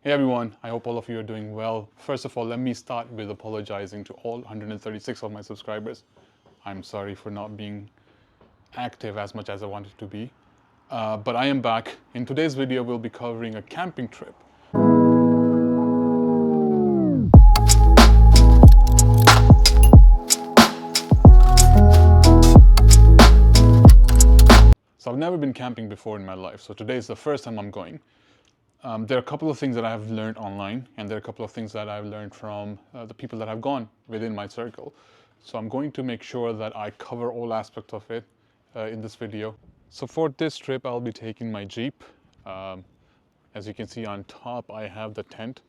Hey everyone, I hope all of you are doing well. First of all, let me start with apologizing to all 136 of my subscribers. I'm sorry for not being active as much as I wanted to be. But I am back. In today's video, we'll be covering a camping trip. So I've never been camping before in my life, so today is the first time I'm going. There are a couple of things that I have learned online, and there are a couple of things that I've learned from the people that have gone within my circle. So I'm going to make sure that I cover all aspects of it in this video. So for this trip, I'll be taking my Jeep. As you can see on top, I have the tent.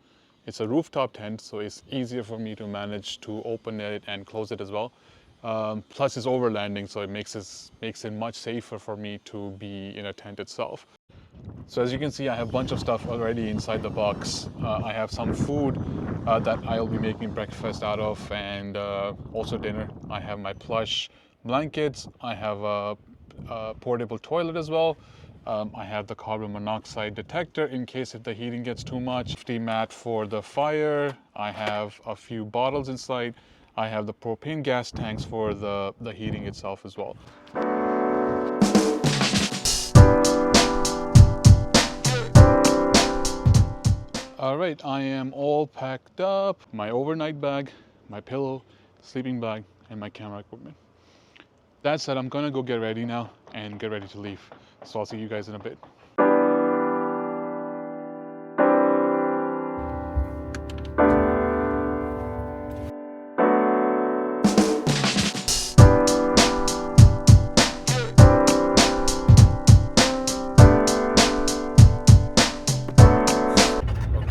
It's a rooftop tent, so it's easier for me to manage to open it and close it as well. Plus it's overlanding, so it makes it much safer for me to be in a tent itself. So as you can see, I have a bunch of stuff already inside the box. I have some food that I'll be making breakfast out of, and also dinner. I have my plush blankets. I have a portable toilet as well. I have the carbon monoxide detector in case if the heating gets too much. Safety mat for the fire. I have a few bottles inside. I have the propane gas tanks for the heating itself as well. All right, I am all packed up. My overnight bag, my pillow, sleeping bag, and my camera equipment. That said, I'm gonna go get ready now and get ready to leave. So I'll see you guys in a bit.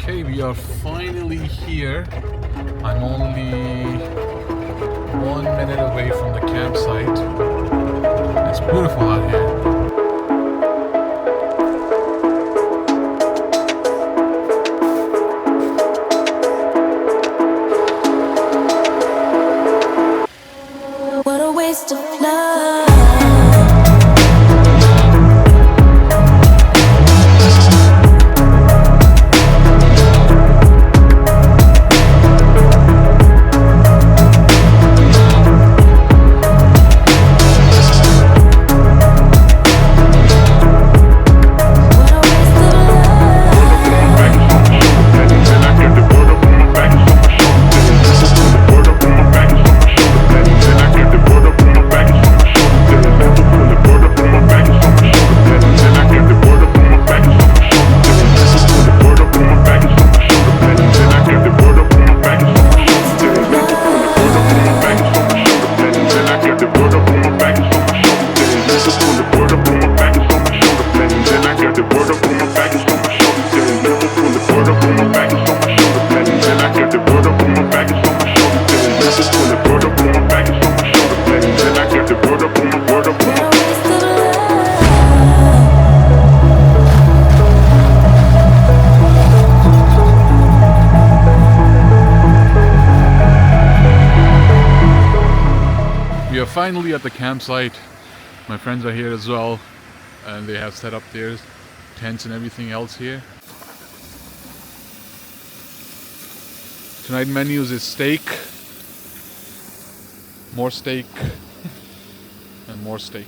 Okay, we are finally here. I'm only 1 minute away from the campsite. It's beautiful out here. What a waste of love. We are finally at the campsite. My friends are here as well, and they have set up their tents and everything else here. Tonight menus is steak, more steak, and more steak.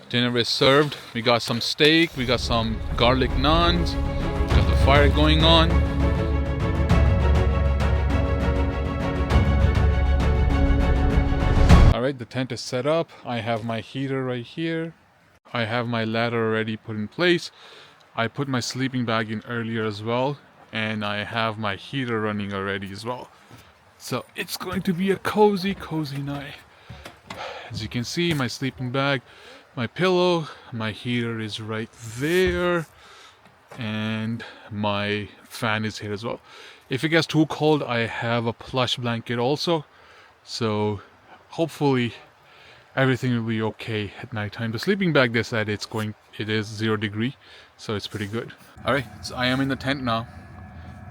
Dinner is served. We got some steak, we got some garlic naans, we got the fire going on. Alright, the tent is set up. I have my heater right here. I have my ladder already put in place. I put my sleeping bag in earlier as well, and I have my heater running already as well. So it's going to be a cozy night. As you can see, my sleeping bag, my pillow, my heater is right there, and my fan is here as well. If it gets too cold, I have a plush blanket also. So hopefully everything will be okay at nighttime. The sleeping bag, they said it is 0 degree, so it's pretty good. Alright, so I am in the tent now.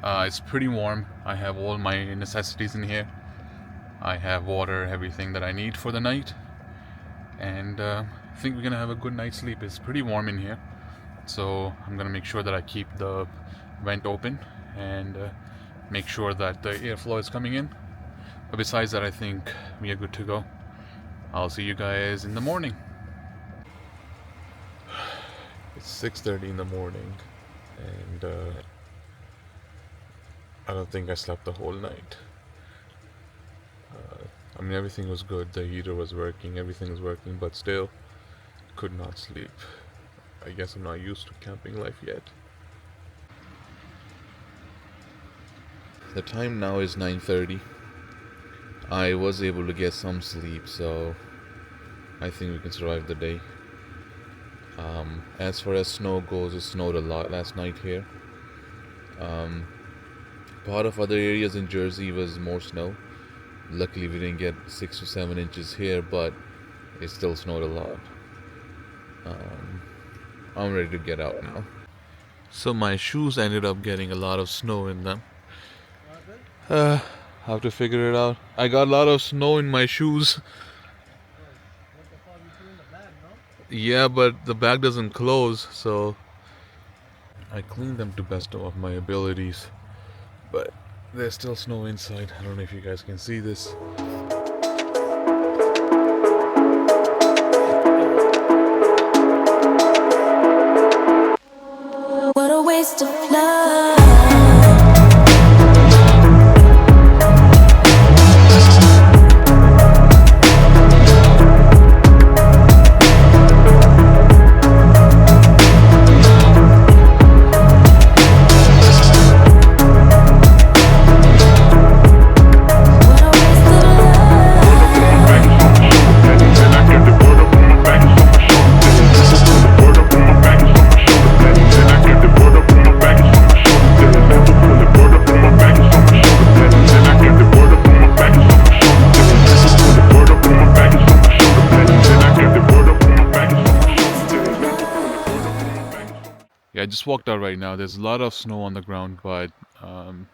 It's pretty warm. I have all my necessities in here. I have water, everything that I need for the night, and I think we're gonna have a good night's sleep. It's pretty warm in here, so I'm gonna make sure that I keep the vent open and make sure that the airflow is coming in. But besides that, I think we are good to go. I'll see you guys in the morning. It's 6:30 in the morning, and I don't think I slept the whole night. I mean, everything was good. The heater was working, everything was working, but still could not sleep. I guess I'm not used to camping life yet. The time now is 9:30. I was able to get some sleep, so I think we can survive the day. As far as snow goes, it snowed a lot last night here. Part of other areas in Jersey was more snow. Luckily we didn't get 6 to 7 inches here, but it still snowed a lot. I'm ready to get out now. So my shoes ended up getting a lot of snow in them. Have to figure it out. I got a lot of snow in my shoes. Yeah, but the bag doesn't close, so I cleaned them to best of my abilities. But there's still snow inside. I don't know if you guys can see this. What a waste of love. Yeah, I just walked out right now. There's a lot of snow on the ground, but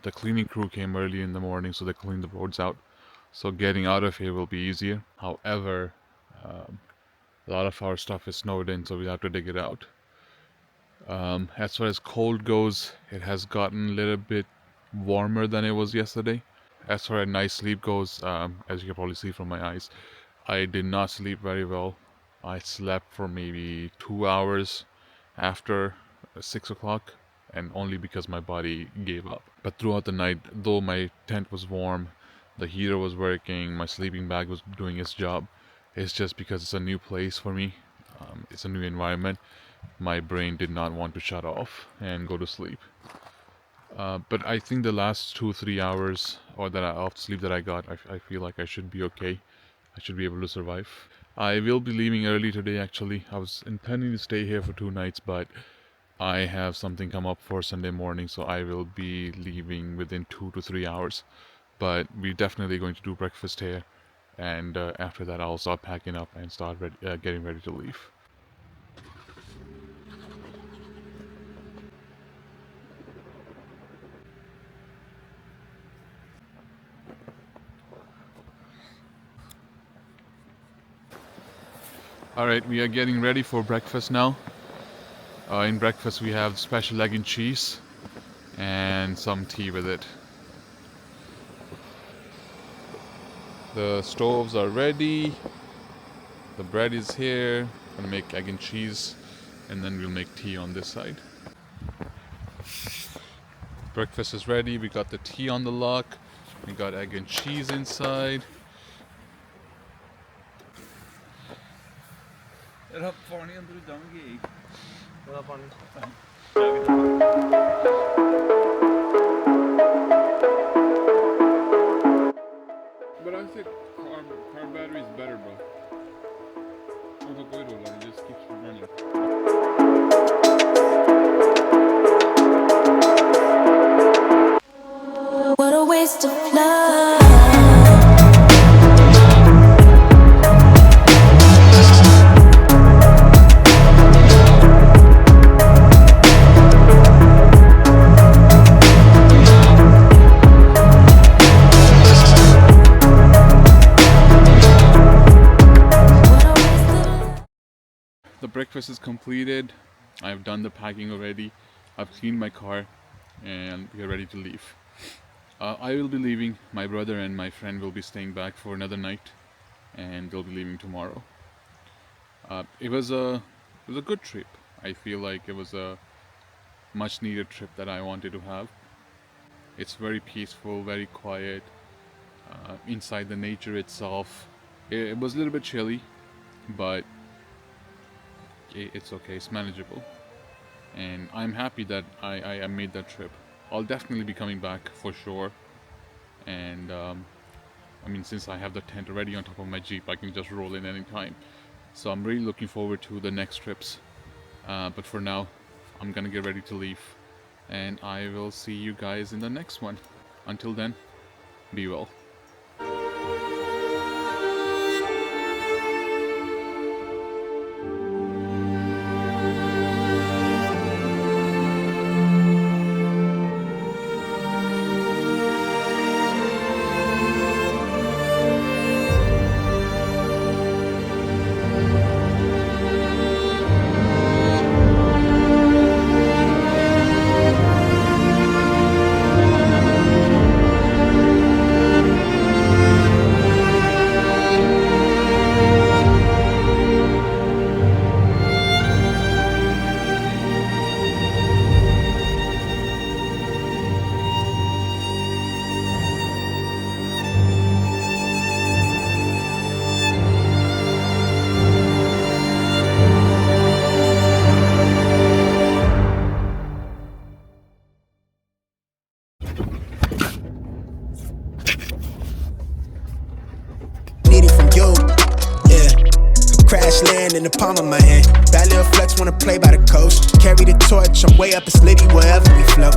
the cleaning crew came early in the morning, so they cleaned the roads out. So getting out of here will be easier. However, a lot of our stuff is snowed in, so we have to dig it out. As far as cold goes, it has gotten a little bit warmer than it was yesterday. As far as night sleep goes, as you can probably see from my eyes, I did not sleep very well. I slept for maybe 2 hours after 6 o'clock, and only because my body gave up. But throughout the night, though my tent was warm, the heater was working, my sleeping bag was doing its job, it's just because it's a new place for me. It's a new environment. My brain did not want to shut off and go to sleep. But I think the last 2-3 hours of sleep that I got, I feel like I should be okay. I should be able to survive. I will be leaving early today, actually. I was intending to stay here for 2 nights, but I have something come up for Sunday morning, so I will be leaving within 2 to 3 hours. But we're definitely going to do breakfast here, and after that I'll start packing up and start getting ready to leave. Alright, we are getting ready for breakfast now. In breakfast we have special egg and cheese and some tea with it. The stoves are ready. The bread is here. I'm gonna make egg and cheese, and then we'll make tea on this side. Breakfast is ready. We got the tea on the lock. We got egg and cheese inside. But I said car battery is better, bro. It just keeps running. What a waste of love. breakfast is completed. I've done the packing already. I've cleaned my car, and we are ready to leave. I will be leaving. My brother and my friend will be staying back for another night, and they'll be leaving tomorrow. It was a good trip. I feel like it was a much needed trip that I wanted to have. It's very peaceful, very quiet, inside the nature itself. It was a little bit chilly, but it's okay, it's manageable. And I'm happy that I made that trip. I'll definitely be coming back for sure. And I mean, since I have the tent already on top of my Jeep, I can just roll in anytime. So I'm really looking forward to the next trips. But for now, I'm gonna get ready to leave. And I will see you guys in the next one. Until then, be well. Crash land in the palm of my hand. Bad little flex wanna play by the coast. Carry the torch, I'm way up, it's litty wherever we float.